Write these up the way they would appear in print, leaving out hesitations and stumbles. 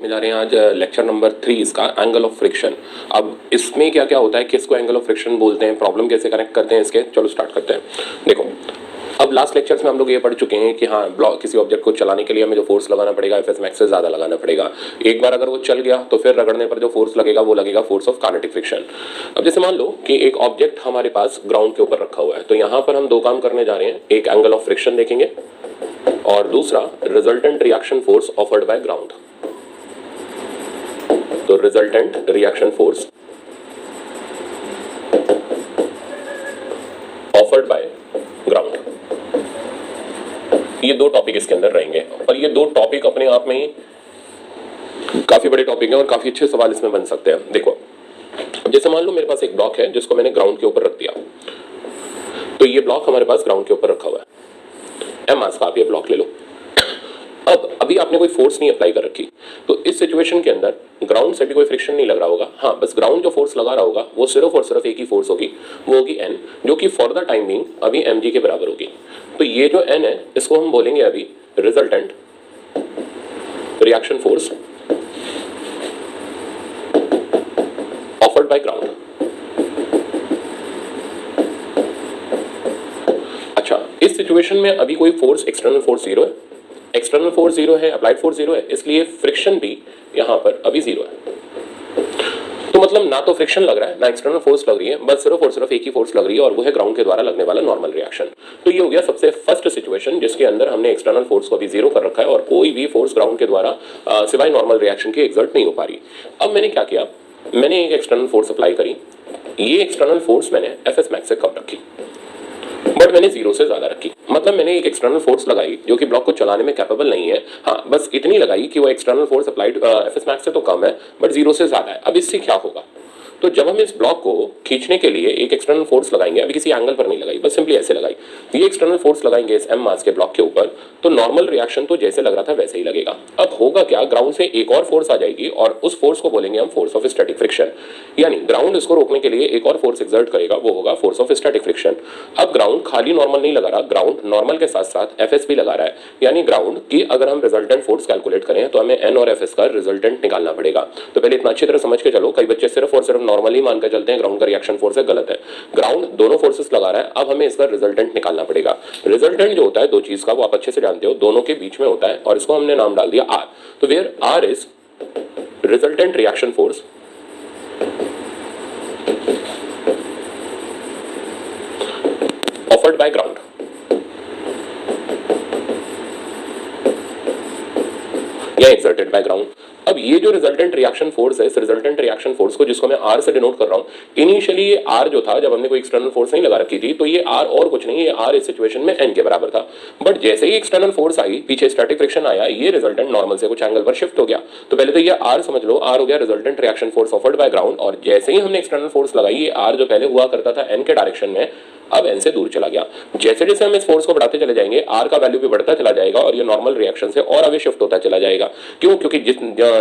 में जा रहे हैं आज लेक्चर नंबर 3 इसका एंगल ऑफ फ्रिक्शन। अब इसमें क्या क्या होता है, किसको एंगल ऑफ फ्रिक्शन बोलते हैं, प्रॉब्लम कैसे कनेक्ट करते हैं इसके, चलो स्टार्ट करते हैं। देखो, अब लास्ट लेक्चर्स में हम लोग ये पढ़ चुके हैं कि हाँ ब्लॉक किसी ऑब्जेक्ट को चलाने के लिए हमें जो फोर्स लगाना पड़ेगा एफ एस मैक्स से ज़्यादा लगाना पड़ेगा। एक बार अगर वो चल गया तो फिर रगड़ने पर जो फोर्स लगेगा वो लगेगा फोर्स ऑफ काइनेटिक फ्रिक्शन। अब जैसे मान लो कि एक ऑब्जेक्ट हमारे पास ग्राउंड के ऊपर रखा हुआ है, तो यहाँ पर हम दो काम करने जा रहे हैं, एक एंगल ऑफ फ्रिक्शन देखेंगे और दूसरा resultant reaction force offered by ground. तो resultant reaction force offered by ground, ये दो टॉपिक इसके अंदर रहेंगे और ये दो टॉपिक अपने आप में ही काफी बड़े टॉपिक हैं और काफी अच्छे सवाल इसमें बन सकते हैं। देखो, जैसे मान लो मेरे पास एक ब्लॉक है जिसको मैंने ग्राउंड के ऊपर रख दिया, तो ये ब्लॉक हमारे पास ग्राउंड के ऊपर रखा हुआ है, एम मास का आप ये ब्लॉक ले लो। अब अभी आपने कोई फोर्स नहीं अप्लाई कर रखी, तो इस सिचुएशन के अंदर ग्राउंड से भी कोई फ्रिक्शन नहीं लग रहा होगा। हाँ, बस ग्राउंड जो फोर्स लगा रहा होगा वो सिर्फ और सिर्फ एक ही फोर्स होगी, वो होगी एन, जो कि फॉर द टाइम बीइंग अभी एम जी के बराबर होगी। तो ये जो एन है इसको हम बोलेंगे अभी resultant reaction force offered by ground. अच्छा, इस सिचुएशन में अभी कोई फोर्स एक्सटर्नल फोर्स जीरो है, एक्सटर्नल फोर्स जीरो है, अप्लाइड फोर्स जीरो है, इसलिए फ्रिक्शन भी यहां पर अभी जीरो है। तो मतलब ना तो फ्रिक्शन लग रहा है ना एक्सटर्नल फोर्स लग रही है, बस सिर्फ और सिर्फ एक ही फोर्स लग रही है और वो है ग्राउंड के द्वारा लगने वाला नॉर्मल रिएक्शन। तो ये हो गया सबसे फर्स्ट सिचुएशन जिसके अंदर हमने एक्सटर्नल फोर्स को अभी जीरो कर रखा है और कोई भी फोर्स ग्राउंड के द्वारा सिवाय नॉर्मल रिएक्शन के एग्जर्ट नहीं हो पा रही। अब मैंने क्या किया, मैंने एक एक्सटर्नल फोर्स अप्लाई करी। ये एक्सटर्नल फोर्स मैंने एफ एस मैक्स से कम रखी, बट मैंने जीरो से ज्यादा रखी। मतलब मैंने एक एक्सटर्नल फोर्स लगाई जो कि ब्लॉक को चलाने में कैपेबल नहीं है, हाँ बस इतनी लगाई कि वो external force applied F S max से तो कम है बट जीरो से ज्यादा है। अब इससे क्या होगा, तो जब हम इस ब्लॉक को खींचने के लिए एक एक्सटर्नल फोर्स लगाएंगे, अभी किसी एंगल पर नहीं लगाई, बस सिंपली ऐसे लगाई, ये एक्सटर्नल फोर्स लगाएंगे इस एम मास के ब्लॉक के ऊपर, तो नॉर्मल रिएक्शन तो जैसे लग रहा था वैसे ही लगेगा। अब होगा क्या, ग्राउंड से एक और फोर्स आ जाएगी और उस फोर्स को बोलेंगे हम फोर्स ऑफ स्टैटिक फ्रिक्शन, यानी ग्राउंड इसको रोकने के लिए एक और फोर्स एक्सर्ट करेगा, वो होगा फोर्स ऑफ स्टैटिक फ्रिक्शन। अब ग्राउंड खाली नॉर्मल नहीं लगा रहा, ग्राउंड नॉर्मल के साथ साथ एफ एस भी लगा रहा है, यानी ग्राउंड की अगर हम रिजल्टेंट फोर्स कैलकुलेट करें तो हमें एन और एफ एस का रिजल्टेंट निकालना पड़ेगा। तो पहले इतना अच्छी तरह समझ के चलो, कई बच्चे सिर्फ और सिर्फ नॉर्मली मान के चलते हैं ग्राउंड का रिएक्शन फोर्स है, गलत है। ग्राउंड दोनों फोर्सेस लगा रहा है, अब हमें इसका रिजल्टेंट निकालना पड़ेगा। रिजल्टेंट जो होता है दो चीज का, वो आप अच्छे से जानते हो, दोनों के बीच में होता है और इसको हमने नाम डाल दिया आर। तो where R is resultant reaction force offered by ground या एक्सर्टेड बाय ग्राउंड। अब ये जो रिजल्टेंट रिएक्शन फोर्स है, इस रिजल्टेंट रिएक्शन फोर्स को जिसको मैं आर से डिनोट कर रहा हूं, इनिशियली ये आर जो था जब हमने कोई एक्सटर्नल फोर्स नहीं लगा रखी थी, तो ये आर और कुछ नहीं, ये आर इस सिचुएशन में एन के बराबर था। बट जैसे ही एक्सटर्नल फोर्स आई, पीछे स्टैटिक फ्रिक्शन आया, ये रिजल्टेंट नॉर्मल से कुछ एंगल पर शिफ्ट हो गया। तो पहले तो ये आर समझ लो, आर हो गया resultant reaction force offered by ground, और जैसे ही हमने एक्सटर्नल फोर्स लगाई, ये आर जो पहले हुआ करता था एन के डायरेक्शन में, अब एन से दूर चला गया। जैसे जैसे हम इस फोर्स को बढ़ाते चले जाएंगे, आर का वैल्यू भी बढ़ता चला जाएगा और ये नॉर्मल रिएक्शन से और आगे शिफ्ट होता चला जाएगा। क्यों? क्योंकि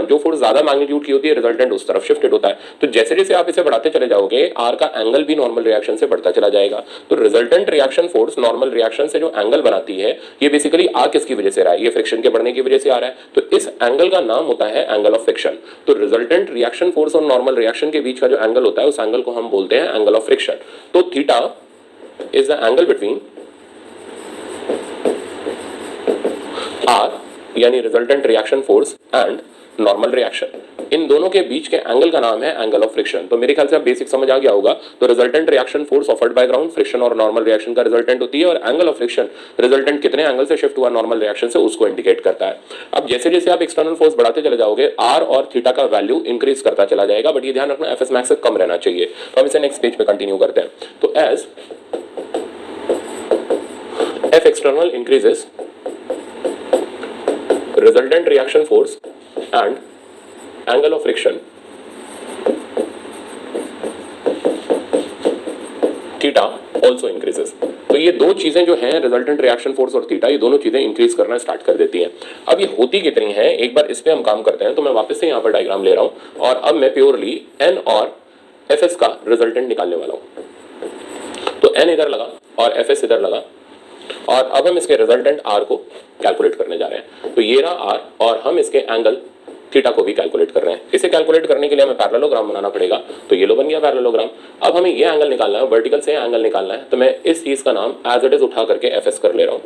जो फोर्स ज्यादा मैग्नीट्यूड की होती है, रिजल्टेंट उस तरफ शिफ्टेड होता है। तो जैसे जैसे आप इसे बढ़ाते चले जाओगे, आर का एंगल भी नॉर्मल रिएक्शन से बढ़ता चला जाएगा। तो resultant reaction force normal reaction से जो एंगल बनाती है, ये बेसिकली आ किसकी वजह से रहा है, ये फ्रिक्शन के बढ़ने की वजह से आ रहा है। तो इस एंगल का नाम होता है एंगल ऑफ फ्रिक्शन। तो रिजल्टेंट रिएक्शन फोर्स और नॉर्मल रिएक्शन के बीच का जो एंगल होता है, उस एंगल को हम बोलते हैं एंगल ऑफ फ्रिक्शन। तो theta is the angle between R यानी resultant reaction force and normal reaction, इन दोनों के बीच के एंगल का नाम है एंगल ऑफ फ्रिक्शन। तो मेरे ख्याल से अब बेसिक समझ आ गया होगा। तो resultant reaction force offered by ground friction और नॉर्मल रिएक्शन का रिजल्टेंट होती है, और एंगल ऑफ फ्रिक्शन रिजल्टेंट कितने एंगल से शिफ्ट हुआ नॉर्मल रिएक्शन से, उसको इंडिकेट करता है। अब जैसे जैसे आप एक्सटर्नल फोर्स बढ़ाते चले जाओगे, आर और थीटा का वैल्यू इंक्रीज करता चला जाएगा, बट ये ध्यान रखना एफ एस मैक्स से कम रहना चाहिए। तो हम इसे नेक्स्ट पेज पे कंटिन्यू करते हैं। तो as F external increases, resultant reaction force and angle of friction theta also increases। तो ये दो चीजें जो हैं, रिजल्टेंट रिएक्शन फोर्स और थीटा, ये दोनों चीजें इंक्रीज करना स्टार्ट कर देती हैं। अब ये होती कितनी है, एक बार इस पे हम काम करते हैं। तो मैं वापस से यहाँ पर डायग्राम ले रहा हूँ और अब मैं प्योरली एन और एफ एस का रिजल्टेंट निकालने वाला हूँ। तो एन इधर लगा और एफ एस इधर लगा, और अब हम इसके रिजल्टेंट आर को कैलकुलेट करने जा रहे हैं। तो ये रहा आर और हम इसके एंगल थीटा को भी कैलकुलेट कर रहे हैं। इसे कैलकुलेट करने के लिए हमें पैरेललोग्राम बनाना पड़ेगा, तो ये लो बन गया पैरेललोग्राम। अब हमें ये एंगल निकालना है, वर्टिकल से एंगल निकालना है, तो मैं इस चीज का नाम एज इट इज उठा करके एफएस कर ले रहा हूं।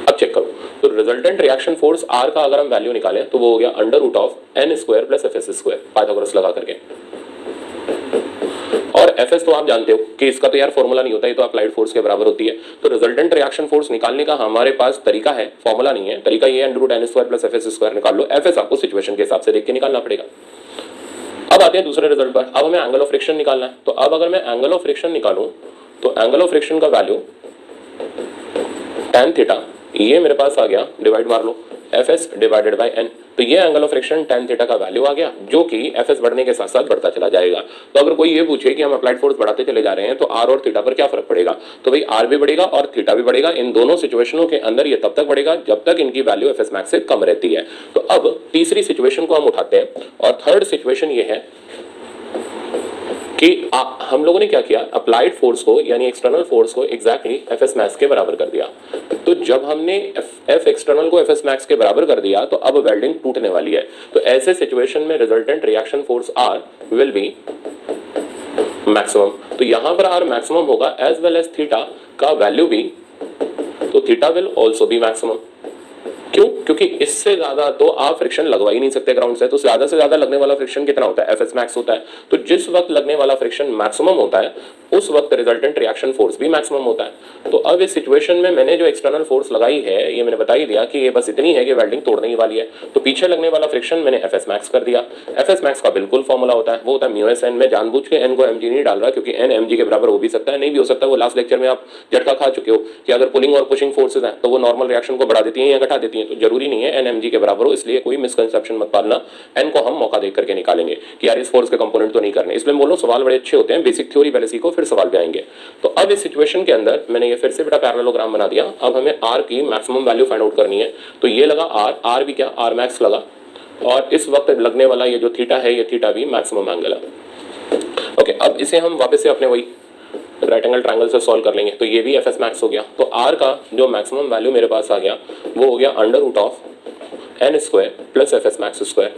अब चेक करो, तो रिजल्टेंट रिएक्शन फोर्स आर का अगर हम वैल्यू निकालें तो वो हो गया under root of N square plus F S square, Pythagoras लगा करके। और एफएस तो आप जानते हो कि इसका तो यार फॉर्मूला नहीं होता, ये तो अप्लाइड फोर्स के बराबर होती है। तो रिजल्टेंट रिएक्शन फोर्स निकालने का हमारे पास तरीका है, फॉर्मूला नहीं है। तरीका ये under root N square plus F S square निकाल लो। एफएस आपको सिचुएशन के हिसाब से देख के निकालना पड़ेगा। अब आते हैं दूसरे रिजल्ट पर। अब हमें एंगल ऑफ फ्रिक्शन निकालना है। तो अब अगर मैं एंगल ऑफ फ्रिक्शन निकालूं तो एंगल ऑफ फ्रिक्शन का वैल्यू tan थीटा, ये मेरे पास आ गया, डिवाइड मार लो, एफएस डिवाइडेड बाय एन। तो ये angle of friction tan theta का वैल्यू आ गया, जो कि एफएस बढ़ने के साथ साथ बढ़ता चला जाएगा। तो अगर कोई ये पूछे कि हम अप्लाइड फोर्स बढ़ाते चले जा रहे हैं तो आर और थीटा पर क्या फर्क पड़ेगा, तो भाई आर भी बढ़ेगा और थीटा भी बढ़ेगा। इन दोनों सिचुएशनों के अंदर ये तब तक बढ़ेगा जब तक इनकी वैल्यू एफएस मैक्स से कम रहती है। तो अब तीसरी सिचुएशन को हम उठाते हैं और थर्ड सिचुएशन ये है कि हम लोगों ने क्या किया, अप्लाइड फोर्स को यानी एक्सटर्नल फोर्स को एग्जैक्टली एफएस मैक्स के बराबर कर दिया। तो जब हमने एफ एक्सटर्नल को एफएस मैक्स के बराबर कर दिया तो अब वेल्डिंग टूटने वाली है। तो ऐसे सिचुएशन में resultant reaction force R will be maximum. तो यहां पर आर मैक्सिमम होगा एज वेल एज थीटा का वैल्यू भी, तो theta will also be maximum. क्यों? क्योंकि इससे ज्यादा तो आप फ्रिक्शन लगवा ही नहीं सकते ग्राउंड से। तो ज्यादा से ज्यादा लगने वाला फ्रिक्शन कितना होता है, एफएस मैक्स होता है। तो जिस वक्त लगने वाला फ्रिक्शन मैक्सिमम होता है उस वक्त रिजल्टेंट रिएक्शन फोर्स भी मैक्सिमम होता है। तो अब इस सिचुएशन में मैंने जो एक्सटर्नल फोर्स लगाई है ये मैंने बता ही दिया कि ये बस इतनी है कि वेल्डिंग तोड़ने ही वाली है। तो पीछे लगने वाला फ्रिक्शन मैंने एफएस मैक्स कर दिया। एफएस मैक्स का बिल्कुल फॉर्मूला होता है, वो होता है म्यू एस एन। मैं जानबूझ के एन को एमजी नहीं डाल रहा क्योंकि एन एमजी के बराबर हो भी सकता है, नहीं भी हो सकता। वो लास्ट लेक्चर में आप झटका खा चुके हो कि अगर पुलिंग और पुशिंग फोर्सेज हैं तो वो नॉर्मल रिएक्शन को बढ़ा देती हैं या घटा देती हैं। तो जरूरी नहीं है एन एमजी के बराबर हो, इसलिए कोई मिसकंसेप्शन मत पालना। एन को हम मौका देख करके निकालेंगे कि यार इस फोर्स के कंपोनेंट तो नहीं करने। इसलिए बोलो सवाल बड़े अच्छे होते हैं, बेसिक थ्योरी पहले सीखो फिर सवाल पे आएंगे। तो अब इस सिचुएशन के अंदर मैंने ये फिर से बेटा पैरेललोग्राम बना दिया। अब हमें आर की मैक्सिमम वैल्यू फाइंड आउट करनी है। तो ये लगा आर भी क्या, आर मैक्स लगा, और इस वक्त लगने वाला ये जो थीटा है ये थीटा भी मैक्सिमम एंगल है। ओके, अब इसे हम वापस से अपने वही राइट एंगल ट्रायंगल से सॉल्व कर लेंगे। तो ये भी एफ एस मैक्स हो गया। तो आर का जो मैक्सिमम वैल्यू मेरे पास आ गया वो हो गया under root of N square plus F S max square.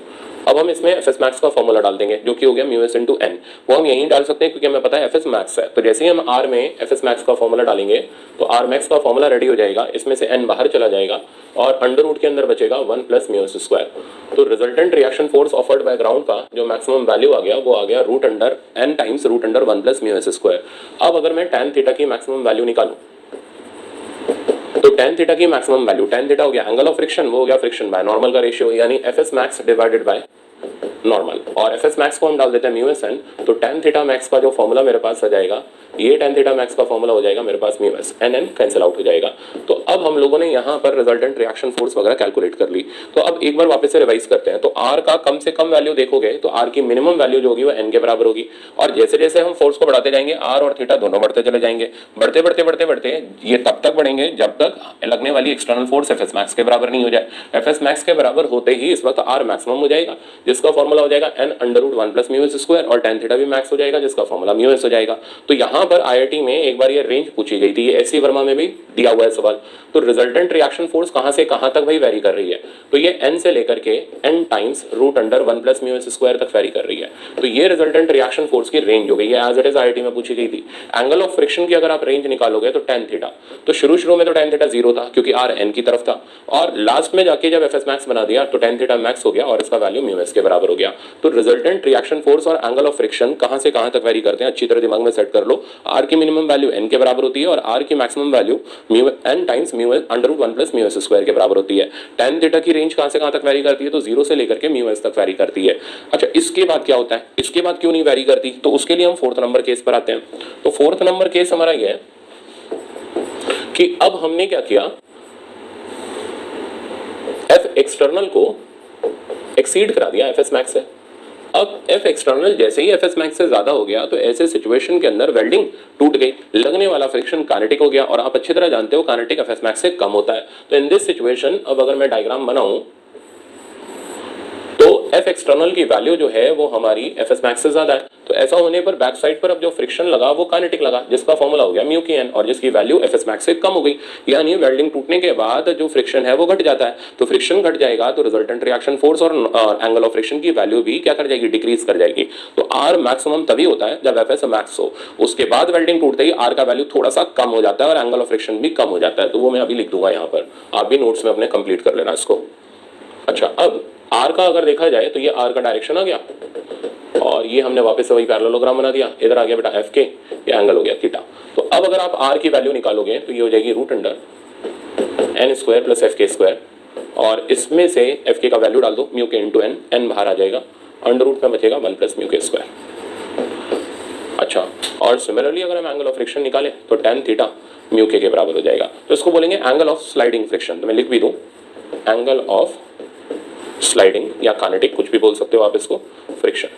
अब हम इसमें एफ एस मैक्स का फॉर्मूला डाल देंगे जो कि हो गया म्यू एस इंटू एन। वो हम यहीं डाल सकते हैं क्योंकि हमें पता है एफ एस मैक्स है। तो जैसे ही हम आर में एफ एस मैक्स का फॉर्मूला डालेंगे तो आर मैक्स का फॉर्मूला रेडी हो जाएगा, इसमें से एन बाहर चला जाएगा और अंडर रूट के अंदर बचेगा 1 प्लस म्यू एस स्क्वायर। तो resultant reaction force offered by ground का जो मैक्सिमम वैल्यू आ गया वो आ गया root under N times root under 1 plus mu S square. अब अगर मैं tan थीटा की मैक्सिमम वैल्यू निकालूं तो tan थीटा की मैक्सिमम वैल्यू, tan थीटा हो गया एंगल ऑफ फ्रिक्शन, वो हो गया फ्रिक्शन बाय नॉर्मल का रेशियो यानी F S max divided by normal. और एफ एस मैक्स को हम डाल देते हैं म्यू एस एन। तो tan थीटा मैक्स का जो फॉर्मूला मेरे पास आ जाएगा, ये tan थीटा मैक्स का फॉर्मूला हो जाएगा मेरे पास mu S N, N cancel out हो जाएगा। तो अब हम लोगों ने यहाँ पर रिजल्टेंट रिएक्शन फोर्स वगैरह कैलकुलेट कर ली। तो अब एक बार वापस से रिवाइज करते हैं। तो आर का कम से कम वैल्यू देखोगे तो आर की मिनिमम वैल्यू जो होगी वो एन के बराबर होगी। और जैसे जैसे हम फोर्स को बढ़ाते जाएंगे आर और थीटा दोनों बढ़ते चले जाएंगे। बढ़ते बढ़ते बढ़ते बढ़ते ये तब तक बढ़ेंगे जब तक लगने वाली external force F S max के बराबर नहीं हो जाए। एफ एस मैक्स के बराबर होते ही इस वक्त आर मैक्सिमम हो जाएगा जिसका फॉर्मूला हो जाएगा N under root 1 plus mu S square, और tan थीटा भी मैक्स हो जाएगा जिसका फॉर्मूला म्यू एस हो जाएगा। तो यहाँ पर आईआईटी में एक बार ये रेंज पूछी गई थी, ये एससी वर्मा में भी दिया हुआ है सवाल। तो रिजल्टेंट रिएक्शन फोर्स कहां से कहां तक भाई वेरी कर रही है, तो ये n से लेकर के n times root under 1 plus mu S square तक वेरी कर रही है। तो ये रिजल्टेंट रिएक्शन फोर्स की रेंज हो गई है, एज इट इज आईआईटी में पूछी गई थी। एंगल ऑफ फ्रिक्शन की अगर आप रेंज निकालोगे तो tan थीटा, तो शुरू में तो tan थीटा 0 था क्योंकि r n की तरफ था, और लास्ट में जाके जब एफ एस मैक्स बना दिया तो tan थीटा मैक्स हो गया और इसका वैल्यू म्यू एस के बराबर हो गया। तो रिजल्टेंट रिएक्शन फोर्स और एंगल ऑफ फ्रिक्शन कहां से कहां तक वेरी करते हैं अच्छी तरह दिमाग में सेट कर लो। r की मिनिमम वैल्यू n के बराबर होती है और r की maximum value mu n times mu S under root 1 plus mu S square के बराबर होती है। tan थीटा की रेंज कहां से कहां तक वेरी करती है, तो 0 से लेकर के म्यू एस तक वेरी करती है। अच्छा, इसके बाद क्या होता है, इसके बाद क्यों नहीं वेरी करती, तो उसके लिए हम फोर्थ नंबर केस पर आते हैं। तो फोर्थ नंबर केस हमारा ये है कि अब हमने क्या किया, एफ एक्सटर्नल को एक्सीड करा दिया एफ एस मैक्स से। अब एफ एक्सटर्नल जैसे ही एफ एस मैक्स से ज्यादा हो गया तो ऐसे सिचुएशन के अंदर वेल्डिंग टूट गई, लगने वाला फ्रिक्शन काइनेटिक हो गया, और आप अच्छी तरह जानते हो काइनेटिक एफ एस मैक्स से कम होता है। तो इन दिस सिचुएशन अब अगर मैं डायग्राम बनाऊं तो एफ एक्सटर्नल की वैल्यू जो है वो हमारी एफ एस मैक्स से ज्यादा है। तो ऐसा होने पर बैक साइड पर अब जो फ्रिक्शन लगा वो काइनेटिक लगा, जिसका फॉर्मूला हो गया म्यू के एन, और जिसकी वैल्यू एफ एस मैक्स से कम हो गई। यानी वेल्डिंग टूटने के बाद जो फ्रिक्शन है वो घट जाता है। तो फ्रिक्शन घट जाएगा तो रिजल्टेंट रिएक्शन फोर्स और एंगल ऑफ फ्रिक्शन की वैल्यू भी क्या कर जाएगी, डिक्रीज कर जाएगी। तो आर मैक्सिमम तभी होता है जब एफ एस मैक्स हो। उसके बाद वेल्डिंग टूटते ही आर का वैल्यू थोड़ा सा कम हो जाता है और एंगल ऑफ फ्रिक्शन भी कम हो जाता है। तो वो मैं अभी लिख दूंगा यहाँ पर, आप भी नोट्स में अपने कंप्लीट कर लेना इसको। अच्छा, अब आर का अगर देखा जाए तो ये आर का डायरेक्शन आ गया और ये हमने वापस से वही पैरेललोग्राम बना दिया। इधर आ गया बेटा एफ के, ये एंगल हो गया थीटा। तो अब अगर आप आर की वैल्यू निकालोगे तो ये हो जाएगी root under N square plus F के स्क्वायर, और इसमें से एफ के का वैल्यू डाल दो म्यू के इंटू एन, एन बाहर आ जाएगा, अंडर रूट में बचेगा 1 प्लस म्यू के स्क्वायर। अच्छा, और सिमिलरली अगर हम एंगल ऑफ फ्रिक्शन निकालें तो tan थीटा म्यू के बराबर हो जाएगा। तो इसको बोलेंगे एंगल ऑफ स्लाइडिंग फ्रिक्शन। तो मैं लिख भी दूं एंगल ऑफ स्लाइडिंग या काइनेटिक, कुछ भी बोल सकते हो आप इसको, फ्रिक्शन।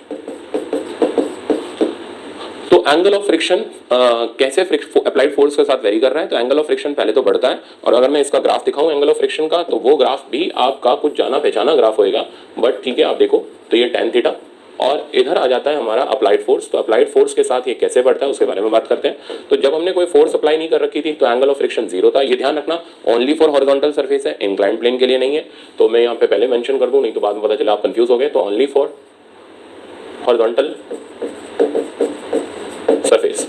तो एंगल ऑफ फ्रिक्शन कैसे अप्लाइड फोर्स के साथ वेरी कर रहा है। तो एंगल ऑफ फ्रिक्शन पहले तो बढ़ता है, और अगर मैं इसका ग्राफ दिखाऊं एंगल ऑफ फ्रिक्शन का, तो वो ग्राफ भी आपका कुछ जाना पहचाना ग्राफ होएगा, बट ठीक है आप देखो तो ये tan थीटा, और इधर आ जाता है हमारा अप्लाइड फोर्स। तो अप्लाइड फोर्स के साथ ये कैसे बढ़ता है उसके बारे में बात करते हैं। तो जब हमने कोई फोर्स अप्लाई नहीं कर रखी थी तो एंगल ऑफ फ्रिक्शन 0 था। ये ध्यान रखना, ओनली फॉर हॉरिजॉन्टल सरफेस है, इंक्लाइंड प्लेन के लिए नहीं है। तो मैं यहाँ पे पहले मेंशन कर दूं, नहीं तो बाद में पता चला आप कंफ्यूज हो गए। तो ओनली फॉर हॉरिजॉन्टल सरफेस।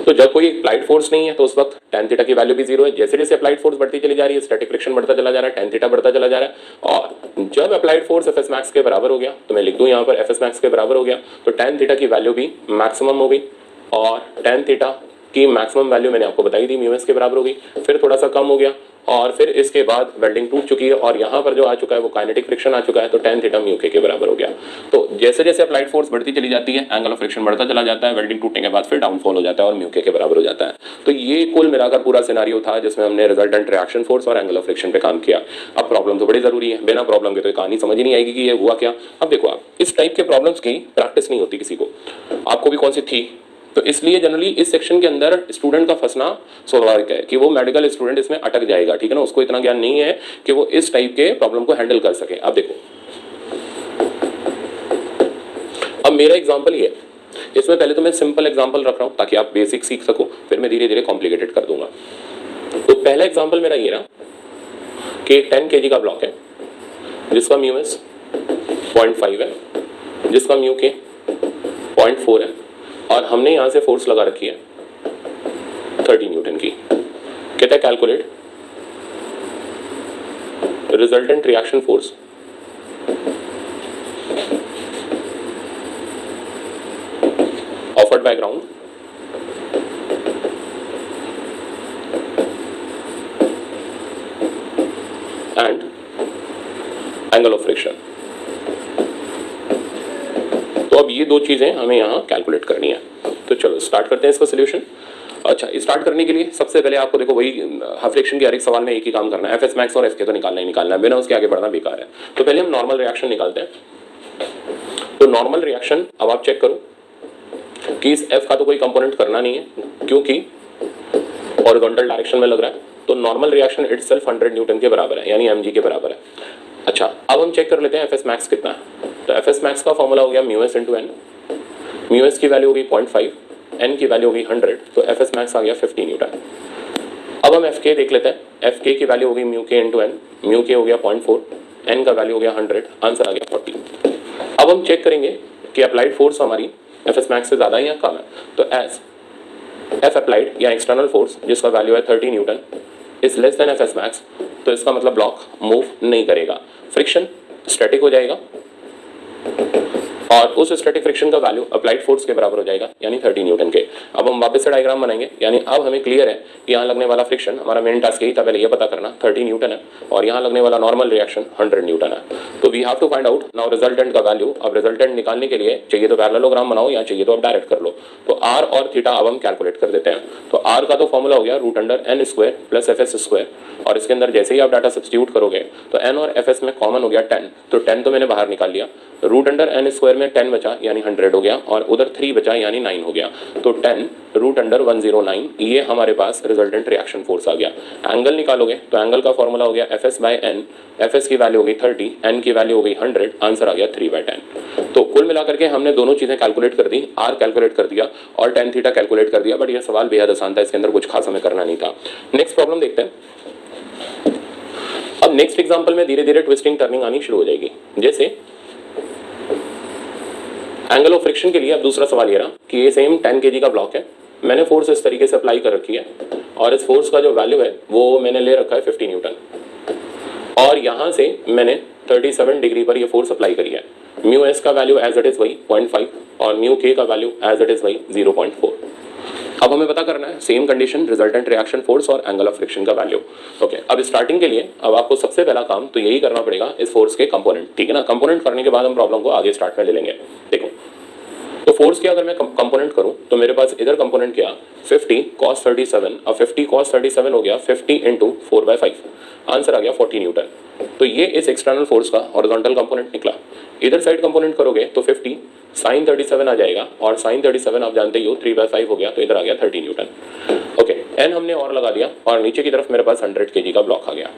तो जब कोई अप्लाइड फोर्स नहीं है तो उस वक्त tan थीटा की वैल्यू भी 0 है। जैसे जैसे अप्लाइड फोर्स बढ़ती चली जा रही है, स्टैटिक फ्रिक्शन बढ़ता चला जा रहा है, tan थीटा बढ़ता चला जा रहा है। और जब applied force F S max के बराबर हो गया, तो मैं लिख दूं यहाँ पर एफ एस मैक्स के बराबर हो गया, तो tan थीटा की वैल्यू भी मैक्सिमम हो गई, और tan थीटा की मैक्सिमम वैल्यू मैंने आपको बताई थी म्यू एस के बराबर हो गई। फिर थोड़ा सा कम हो गया, और फिर इसके बाद वेल्डिंग टूट चुकी है, और यहाँ पर जो आ चुका है वो काइनेटिक फ्रिक्शन आ चुका है, तो tan थीटा म्यू के बराबर हो गया। तो जैसे जैसे अप्लाइड फोर्स बढ़ती चली जाती है, एंगल ऑफ फ्रिक्शन बढ़ता चला जाता है, वेल्डिंग टूटने के बाद फिर डाउनफॉल हो जाता है और म्यू के बराबर हो जाता है। तो ये कुल मिलाकर पूरा सिनारियो था जिसमें हमने रिजल्टेंट रिएक्शन फोर्स और एंगल ऑफ फ्रिक्शन पे काम किया। अब प्रॉब्लम तो बड़ी जरूरी है, बिना प्रॉब्लम के तो कहानी समझ ही नहीं आएगी कि ये हुआ क्या। अब देखो, आप इस टाइप के प्रॉब्लम्स की प्रैक्टिस नहीं होती किसी को, आपको भी कौन सी थी। तो इसलिए जनरली इस सेक्शन के अंदर स्टूडेंट का फंसना स्वाभाविक है कि वो मेडिकल स्टूडेंट इसमें अटक जाएगा, ठीक है ना। उसको इतना ज्ञान नहीं है कि वो इस टाइप के प्रॉब्लम को हैंडल कर सके। अब देखो, अब मेरा एग्जांपल ये, इसमें पहले तो मैं सिंपल एग्जांपल रख रहा हूं ताकि आप बेसिक सीख सको, फिर मैं धीरे धीरे कॉम्प्लिकेटेड कर दूंगा। तो पहला एग्जांपल मेरा ये रहा कि 10 kg का ब्लॉक है जिसका म्यू एस 0.5 है, जिसका म्यू के 0.4 है, और हमने यहां से फोर्स लगा रखी है 30 न्यूटन की। कहता है calculate resultant reaction force offered by ground and angle of friction. तो अब ये दो चीजें हमें यहाँ कैलकुलेट करनी है। तो चलो स्टार्ट करते हैं इसका सोल्यूशन। अच्छा, स्टार्ट करने के लिए सबसे पहले आपको देखो वही फ्रिक्शन के हर एक सवाल में एक ही काम करना है, एफ एस मैक्स और एफ के तो निकालना ही निकालना है, बिना उसके आगे बढ़ना बेकार है। तो पहले हम नॉर्मल रिएक्शन निकालते हैं। तो नॉर्मल रिएक्शन अब आप चेक करो कि इस एफ का तो कोई कंपोनेंट करना नहीं है क्योंकि हॉरिजॉन्टल डायरेक्शन में लग रहा है। तो नॉर्मल रिएक्शन इटसेल्फ 100 न्यूटन के बराबर है, यानी mg के बराबर है। अच्छा, अब हम चेक कर लेते हैं एफ एस मैक्स कितना है। तो एफ एस मैक्स का फॉर्मूला हो गया mu S into N. Mu S की वैल्यू होगी 0.5, एन की वैल्यू होगी 100, तो एफ एस मैक्स आ गया 50 न्यूटन। अब हम एफ के देख लेते हैं। एफ के की वैल्यू होगी म्यू के इंटू एन। म्यू के हो गया 0.4, एन का वैल्यू हो गया 100, आंसर आ गया 40। अब हम चेक करेंगे कि अप्लाइड फोर्स हमारी एफ एस मैक्स से ज़्यादा है या कम है। तो एज एफ अप्लाइड या एक्सटर्नल फोर्स जिसका वैल्यू है 30 Newton is less than F S max, तो इसका मतलब ब्लॉक मूव नहीं करेगा, फ्रिक्शन स्टैटिक हो जाएगा, और उस स्टैटिक फ्रिक्शन का वैल्यू अप्लाइड फोर्स के बराबर हो जाएगा, यानी 30 न्यूटन के। अब हम वापस से डायग्राम बनाएंगे, यानी अब हमें क्लियर है कि यहाँ लगने वाला फ्रिक्शन, हमारा मेन टास्क यही था पहले ये पता करना 30 न्यूटन है, और यहाँ लगने वाला नॉर्मल रिएक्शन 100 न्यूटन है। तो we have to find out now resultant का वैल्यू। अब रिजल्टेंट निकालने के लिए चाहिए तो पैरेललोग्राम बनाओ या चाहिए तो आप डायरेक्ट कर लो। तो आर और थीटा अब हम कैलकुलेट कर देते हैं। तो आर का तो फॉर्मूला हो गया root under N square plus F S square, और इसके अंदर जैसे ही आप डाटा सब्स्टिट्यूट करोगे तो एन और एफ एस में कॉमन हो गया 10, तो 10 तो मैंने बाहर निकाल लिया। रूट अंडर एन स्क्वायर में 10 बचा यानी 100 हो गया, और उधर 3 बचा यानी 9 हो गया, तो 10 रूट अंडर 109 ये हमारे पास रिजल्टेंट रिएक्शन फोर्स आ गया। एंगल निकालोगे तो एंगल का फॉर्मूला हो गया Fs/n, Fs की वैल्यू हो गई 30, n की वैल्यू हो गई 100, आंसर आ गया 3/10। तो कुल मिलाकर के हमने दोनों चीजें कैलकुलेट कर दी, r कैलकुलेट कर दिया और tan थीटा कैलकुलेट कर दिया, बट ये सवाल बेहद आसान था, इसके अंदर कुछ खास हमें करना नहीं था। नेक्स्ट प्रॉब्लम देखते हैं। अब नेक्स्ट एग्जांपल में धीरे धीरे ट्विस्टिंग टर्निंग आनी शुरू हो जाएगी। जैसे एंगल ऑफ फ्रिक्शन के लिए अब दूसरा सवाल ये रहा कि ये सेम 10 kg का ब्लॉक है, मैंने फोर्स इस तरीके से अप्लाई कर रखी है और इस फोर्स का जो वैल्यू है वो मैंने ले रखा है 50 न्यूटन, और यहाँ से मैंने 37 डिग्री पर ये फोर्स अप्लाई करी है। म्यू एस का वैल्यू एज इट इज वही 0.5 और म्यू के का वैल्यू एज इट इज वही 0.4। अब हमें पता करना है same condition, resultant reaction force और एंगल ऑफ फ्रिक्शन का वैल्यू। ओके, अब स्टार्टिंग के लिए अब आपको सबसे पहला काम तो यही करना पड़ेगा, इस फोर्स के कंपोनेंट, ठीक है ना। कंपोनेंट करने के बाद हम प्रॉब्लम को आगे स्टार्ट में ले लेंगे। देखो तो फोर्स की अगर मैं कंपोनेंट करूं तो मेरे पास इधर कंपोनेंट क्या 50 cos 37, अब 50 cos 37 हो गया 50 इंटू 4/5, आंसर आ गया 40 न्यूटन। तो ये इस एक्सटर्नल फोर्स का हॉरिजॉन्टल कंपोनेंट निकला। इधर साइड कंपोनेंट करोगे तो 50 sin 37 आ जाएगा, और sin 37 आप जानते ही हो 3/5 हो गया, तो इधर आ गया 30 न्यूटन। ओके, n हमने और लगा दिया और नीचे की तरफ मेरे पास 100 kg का ब्लॉक आ गया।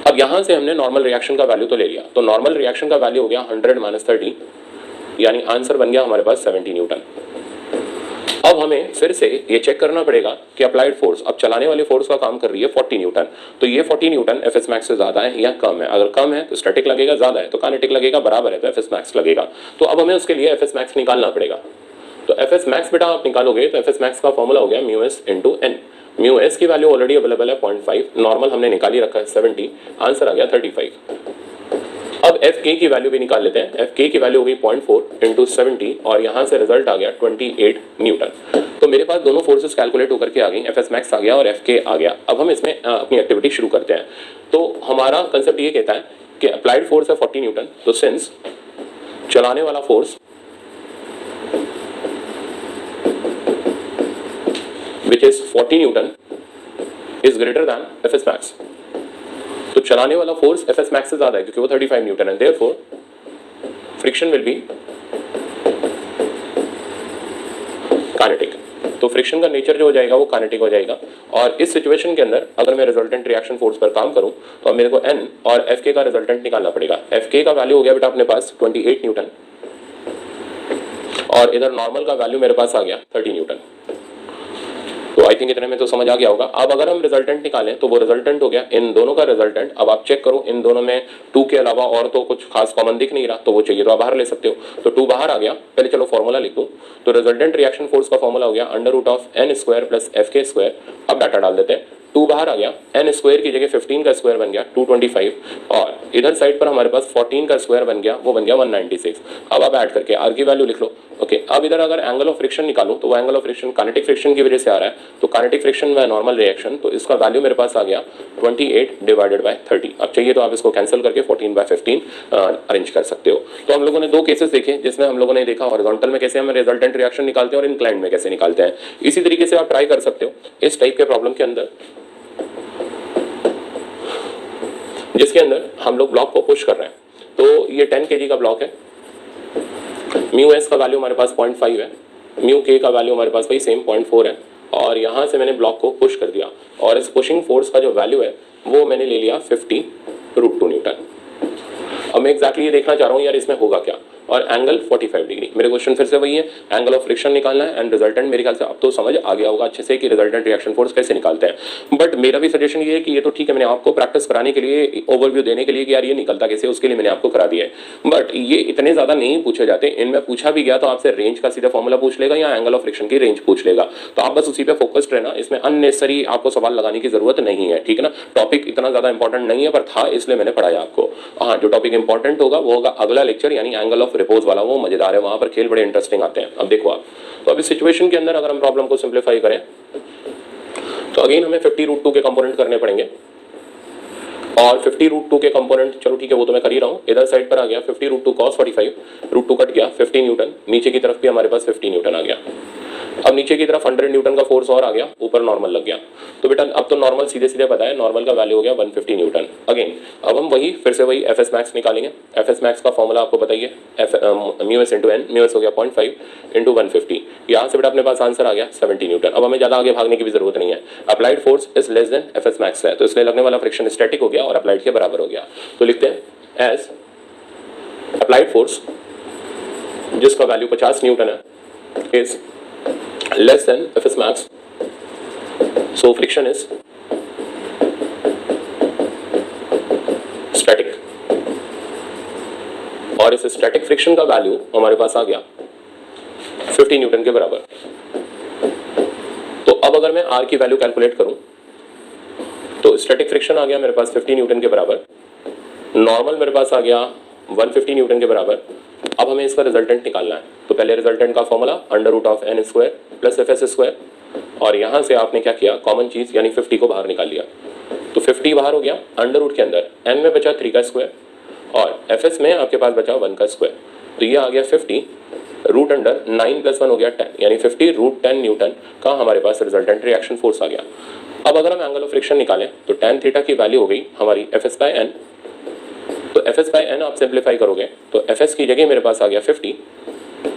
अब यहाँ से हमने नॉर्मल रिएक्शन का वैल्यू तो ले लिया, तो नॉर्मल रिएक्शन का वैल्यू हो गया 100 - 30, यानी आंसर बन गया हमारे पास 70 न्यूटन। अब हमें फिर से ये चेक करना पड़ेगा कि अप्लाइड फोर्स, अब चलाने वाले फोर्स का काम कर रही है 40 न्यूटन, तो ये 40 न्यूटन Fs मैक्स से ज्यादा है या कम है? अगर कम है तो स्टैटिक लगेगा, ज्यादा है तो काइनेटिक लगेगा, बराबर है तो Fs मैक्स लगेगा। तो अब हमें उसके लिए Fs मैक्स निकालना पड़ेगा। तो Fs मैक्स बेटा आप निकालोगे तो Fs मैक्स का फॉर्मूला हो गया mu S into N. Mu S की वैल्यू ऑलरेडी अवेलेबल है 0.5, नॉर्मल हमने निकाली रखा है 70, आंसर आ गया 35। अब एफ के की वैल्यू भी निकाल लेते हैं। एफ के की वैल्यू हो गई 0.4 इंटू 70 और यहाँ से रिजल्ट आ गया 28 न्यूटन। तो मेरे पास दोनों फोर्सेस कैलकुलेट होकर के आ गई, एफ एस मैक्स आ गया और एफ के आ गया। अब हम इसमें अपनी एक्टिविटी शुरू करते हैं। तो हमारा कंसेप्ट ये कहता है कि अप्लाइड फोर्स है 40 न्यूटन, तो सिंस चलाने वाला force which is 40 Newton is greater than F S max, तो चलाने वाला फोर्स एफ एस मैक्स से ज्यादा है क्योंकि वो 35 न्यूटन है, therefore friction will be kinetic. तो फ्रिक्शन का नेचर जो हो जाएगा वो काइनेटिक हो जाएगा। और इस सिचुएशन के अंदर अगर मैं रिजल्टेंट रिएक्शन फोर्स पर काम करूं तो अब मेरे को एन और एफ के का रिजल्टेंट निकालना पड़ेगा। एफ के का वैल्यू हो गया बेटा अपने पास 28 न्यूटन और इधर नॉर्मल का वैल्यू मेरे पास आ गया 30 न्यूटन। तो आई थिंक इतने में तो समझ आ गया होगा। अब अगर हम रिजल्टेंट निकालें तो वो रिजल्टेंट हो गया इन दोनों का रिजल्टेंट। अब आप चेक करो इन दोनों में 2 के अलावा और तो कुछ खास कॉमन दिख नहीं रहा, तो वो चाहिए तो आप बाहर ले सकते हो। तो 2 बाहर आ गया। पहले चलो फॉर्मूला लिख दूं। तो रिजल्टेंट रिएक्शन फोर्स का फॉर्मूला हो गया √n² प्लस fk²। अब डाटा डाल देते हैं। 2 बाहर आ गया, n² की जगह 15 का स्क्वायर बन गया 225 और इधर साइड पर हमारे पास 14 का स्क्वायर बन गया, वो बन गया 196। अब आप ऐड करके r की वैल्यू लिख लो। ओके, अब इधर अगर एंगल ऑफ फ्रिक्शन निकालूं तो वो angle of friction kinetic friction की वजह से आ रहा है, तो काइनेटिक फ्रिक्शन में नॉर्मल रिएक्शन, तो इसका वैल्यू मेरे पास आ गया 28 डिवाइडेड बाय 30। अब चाहिए तो आप इसको कैंसिल करके 14/15 अरेंज कर सकते हो। तो हम लोगों ने 2 केसेस देखे जिसमें हम लोगों ने देखा हॉरिजॉन्टल में कैसे हम रिजल्टेंट रिएक्शन निकालते हैं और इंक्लाइंड में कैसे निकालते हैं। इसी तरीके से आप ट्राई कर सकते हो इस टाइप के प्रॉब्लम के अंदर, जिसके अंदर हम लोग ब्लॉक को पुश कर रहे हैं। तो ये 10 kg का ब्लॉक है, म्यू एस का वैल्यू हमारे पास 0.5 है, म्यू के का वैल्यू हमारे पास भाई सेम 0.4 है और यहाँ से मैंने ब्लॉक को पुश कर दिया और इस पुशिंग फोर्स का जो वैल्यू है वो मैंने ले लिया 50 √2 न्यूटन। अब मैं एक्जैक्टली ये देखना चाह रहा हूँ यार इसमें होगा क्या, और एंगल 45 डिग्री। मेरे क्वेश्चन फिर से वही है, एंगल ऑफ फ्रिक्शन निकालना है एंड रिजल्टेंट। मेरे ख्याल से अब तो समझ आ गया होगा अच्छे से कि रिजल्टेंट रिएक्शन फोर्स कैसे निकालते हैं। बट मेरा भी सजेशन ये है कि ये तो ठीक है, मैंने आपको प्रैक्टिस कराने के लिए, ओवरव्यू देने के लिए कि यार ये निकलता कैसे, उसके लिए मैंने आपको करा दिया है। बट ये इतने ज्यादा नहीं पूछे जाते, इनमें पूछा भी गया तो आपसे रेंज का सीधा फॉर्मूला पूछ लेगा या एंगल ऑफ फ्रिक्शन की रेंज पूछ लेगा, तो आप बस उसी पे फोकस्ड रहना। इसमें अननेसेसरी आपको सवाल लगाने की जरूरत नहीं है, ठीक है ना। टॉपिक इतना ज्यादा इंपॉर्टेंट नहीं है पर था इसलिए मैंने पढ़ाया आपको। हाँ, जो टॉपिक इंपॉर्टेंट होगा वो होगा अगला लेक्चर, यानी एंगल ऑफ रिपोज वाला, वो मजेदार है, वहां पर खेल बड़े इंटरेस्टिंग आते हैं। अब देखो आप, तो अब इस सिचुएशन के अंदर अगर हम प्रॉब्लम को सिंप्लीफाई करें तो अगेन हमें 50 √2 के कंपोनेंट करने पड़ेंगे और 50 √2 के कंपोनेंट, चलो ठीक है वो तो मैं कर ही रहा हूँ। इधर साइड पर आ गया 50 √2 cos 45, √2 कट गया 50 न्यूटन, नीचे की तरफ भी हमारे पास 50 न्यूटन आ गया। अब नीचे की तरफ 100 न्यूटन का फोर्स और आ गया, ऊपर नॉर्मल लग गया। तो बेटा अब तो नॉर्मल सीधे सीधे पता है, नॉर्मल का वैल्यू हो गया 150 न्यूटन। अगेन अब हम वही फिर से वही एफ एस मैक्स निकालेंगे। एफ एस मैक्स का फॉर्मूला आपको बताइए, F mu S into N, mu S हो गया 0.5 इंटू 150। यहाँ से बेटा अपने पास आंसर आ गया 70 न्यूटन। अब हमें ज़्यादा आगे भागने की भी जरूरत नहीं है, applied force is less than F S max है, तो इसलिए लगने वाला फ्रिक्शन स्टैटिक हो गया और अप्लाइड के बराबर हो गया। तो लिखते हैं एज अप्लाइड फोर्स जिसका वैल्यू 50 न्यूटन है is less than Fs max, so friction is static। और इस स्टैटिक फ्रिक्शन का वैल्यू हमारे पास आ गया 50 न्यूटन के बराबर। तो अब अगर मैं R की वैल्यू कैलकुलेट करूं तो स्टैटिक फ्रिक्शन आ गया मेरे पास 50 न्यूटन के बराबर, नॉर्मल मेरे पास आ गया 150 न्यूटन के बराबर। अब हमें इसका रिजल्टेंट निकालना है, तो पहले रिजल्टेंट का formula √n square plus fs square, और यहां से आपने क्या किया, कॉमन चीज यानी 50 को बाहर निकाल लिया। तो 50 बाहर हो गया, अंडर के अंदर n में बचा 3 का स्क्वायर और fs में आपके पास बचा 1 का स्क्वायर। तो ये आ गया 50 रूट अंडर 9 + 1 हो गया 10, यानी 50 √10 न्यूटन का हमारे पास रिजल्टेंट रिएक्शन फोर्स आ गया। अब अगर हम एंगल ऑफ फ्रिक्शन निकालें तो tan थीटा की वैल्यू हो गई हमारी fs/n। तो fs/n आप सिंप्लीफाई करोगे तो fs की जगह मेरे पास आ गया 50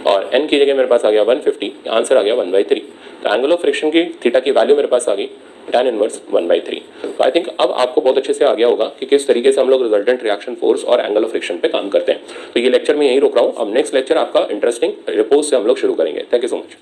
और n की जगह मेरे पास आ गया 150, आंसर आ गया 1/3। तो एंगल ऑफ फ्रिक्शन की थीटा की वैल्यू मेरे पास आ गई tan इनवर्स 1/3। तो आई थिंक अब आपको बहुत अच्छे से आ गया होगा कि किस तरीके से हम लोग रिजल्टेंट रिएक्शन फोर्स और एंगल ऑफ फ्रिक्शन पे काम करते हैं। तो ये लेक्चर मैं यहीं रोक रहा हूँ, अब नेक्स्ट लेक्चर आपका इंटरेस्टिंग रिपोज से हम लोग शुरू करेंगे। Thank you so much.